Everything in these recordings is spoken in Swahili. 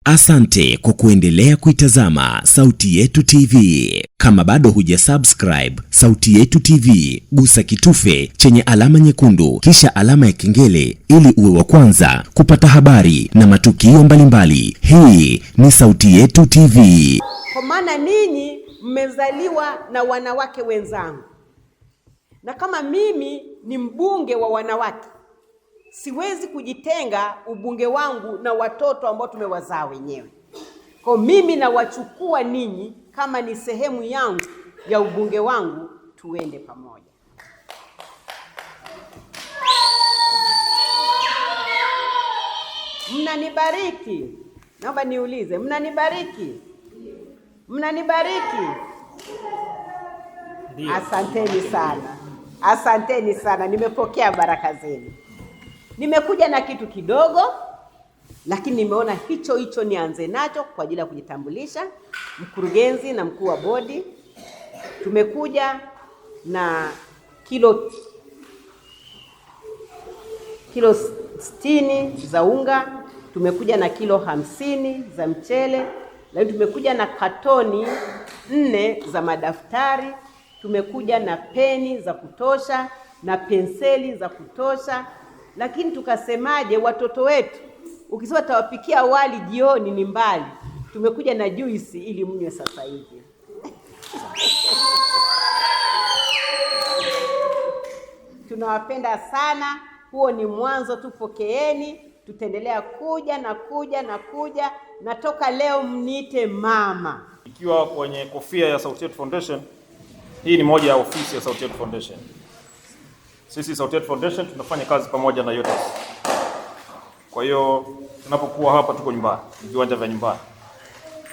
Asante kwa kuendelea kuitazama Sauti Yetu TV. Kama bado hujasubscribe Sauti Yetu TV, gusa kitufe chenye alama nyekundu kisha alama ya kengele ili uwe wa kwanza kupata habari na matukio mbalimbali. Hii ni Sauti Yetu TV. Kwa maana ninyi mmezaliwa na wanawake wenzangu. Na kama mimi ni mbunge wa wanawake, siwezi kujitenga ubunge wangu na watoto ambao tumewazaa wenyewe. Kwa mimi nawachukua ninyi kama ni sehemu yangu ya ubunge wangu, tuende pamoja. Mnanibariki. Naomba niulize, mnanibariki? Mnanibariki? Asanteni sana. Asanteni sana. Nimepokea baraka zenu. Nimekuja na kitu kidogo, lakini nimeona hicho nianze nacho kwa ajili ya kujitambulisha. Mkurugenzi na mkuu wa bodi, tumekuja na kilo 60 za unga, tumekuja na kilo 50 za mchele, lakini tumekuja na katoni 4 za madaftari, tumekuja na peni za kutosha na penseli za kutosha. Lakini tukasemaje, watoto wetu ukisema tawapikia wali jioni ni mbali, tumekuja na juisi ili mnywe sasa hivi. Tunawapenda sana. Huo ni mwanzo tu, pokeeni. Tutaendelea kuja. Natoka leo mniite mama. Ikiwa kwenye kofia ya Sauti Yetu Foundation, hii ni moja ya ofisi ya Sauti Yetu Foundation. Sisi Sauti Yetu Foundation tunafanya kazi pamoja na Yotas. Kwa hiyo tunapokuwa hapa tuko nyumbani, viwanja vya nyumbani.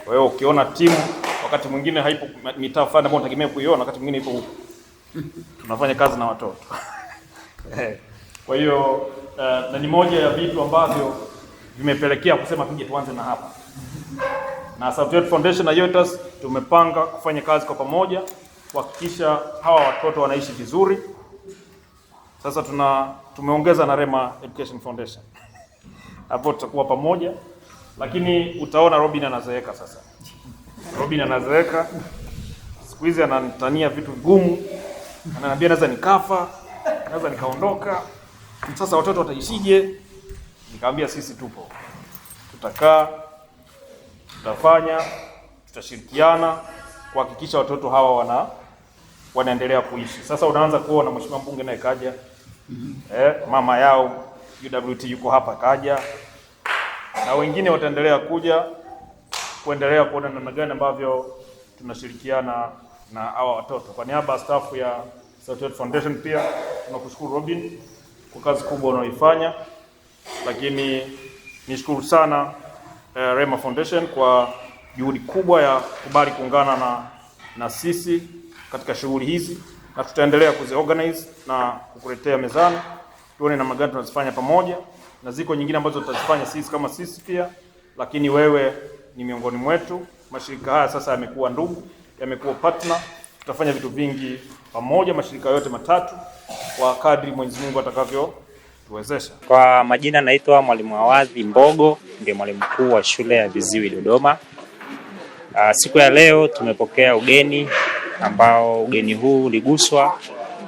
Kwa hiyo ukiona timu wakati mwingine haipo mitaa fulani ambayo unategemea kuiona, wakati mwingine ipo huko. Tunafanya kazi na watoto. Kwa hiyo na ni moja ya vitu ambavyo vimepelekea kusema tuje tuanze na hapa. Na Sauti Yetu Foundation na Yotas tumepanga kufanya kazi kwa pamoja kuhakikisha hawa watoto wanaishi vizuri. Sasa tumeongeza na Rema Education Foundation. Hapo tutakuwa pamoja, lakini utaona Robin anazeeka sasa. Robin anazeeka. Siku hizi ananitania vitu vigumu. Ananiambia naweza nikafa, naweza nikaondoka. Sasa watoto wataishije? Nikamwambia sisi tupo. Tutakaa, tutafanya, tutashirikiana kuhakikisha watoto hawa wanaendelea kuishi. Sasa unaanza kuona mheshimiwa mbunge naye kaja. Mama yao UWT yuko hapa kaja. Na wengine wataendelea kuendelea kuona namna gani ambavyo tunashirikiana na hawa watoto. Kwa niaba ya staff ya Sauti Yetu Foundation pia tunakushukuru Robin kwa kazi kubwa unayoifanya. Lakini nishukuru sana Rema Foundation kwa juhudi kubwa ya kubali kuungana na sisi katika shughuli hizi, na tutaendelea kuziorganize na kukuletea mezani tuone namna gani tunazifanya pamoja, na ziko nyingine ambazo tutazifanya sisi kama sisi pia, lakini wewe ni miongoni mwetu. Mashirika haya sasa yamekuwa ndugu, yamekuwa partner. Tutafanya vitu vingi pamoja, mashirika yote matatu, kwa kadri Mwenyezi Mungu atakavyo tuwezesha. Kwa majina naitwa Mwalimu Awadhi Mbogo, ndiye mwalimu mkuu wa shule ya Viziwi Dodoma. Siku ya leo tumepokea ugeni ambao ugeni huu uliguswa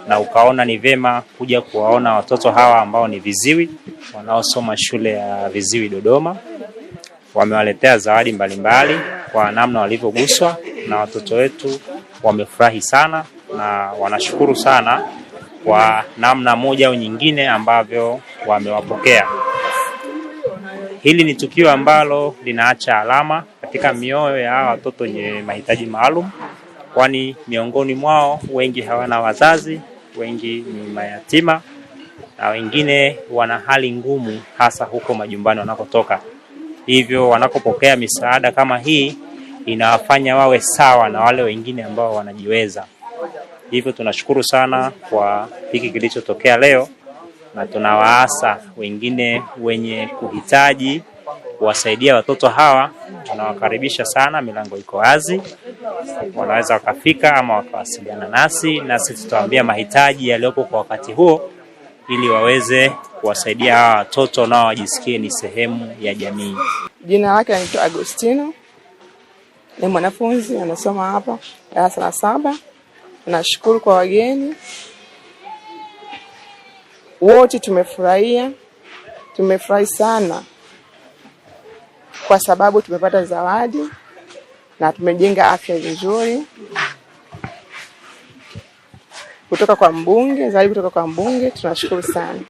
na ukaona ni vema kuja kuwaona watoto hawa ambao ni viziwi wanaosoma shule ya Viziwi Dodoma. Wamewaletea zawadi mbalimbali kwa namna walivyoguswa, na watoto wetu wamefurahi sana na wanashukuru sana kwa namna moja au nyingine ambavyo wamewapokea. Hili ni tukio ambalo linaacha alama katika mioyo ya watoto wenye mahitaji maalum, kwani miongoni mwao wengi hawana wazazi, wengi ni mayatima, na wengine wana hali ngumu hasa huko majumbani wanakotoka. Hivyo wanapopokea misaada kama hii inawafanya wawe sawa na wale wengine ambao wanajiweza. Hivyo tunashukuru sana kwa hiki kilichotokea leo, na tunawaasa wengine wenye kuhitaji kuwasaidia watoto hawa, tunawakaribisha sana. Milango iko wazi, wanaweza wakafika ama wakawasiliana nasi tutawaambia mahitaji yaliyopo kwa wakati huo, ili waweze kuwasaidia hawa watoto nao wajisikie ni sehemu ya jamii. Jina lake anaitwa Agostino. Ni mwanafunzi anasoma hapa darasa la 7. Nashukuru kwa wageni wote, tumefurahi sana kwa sababu tumepata zawadi na tumejenga afya nzuri kutoka kwa mbunge, zawadi kutoka kwa mbunge. Tunashukuru sana.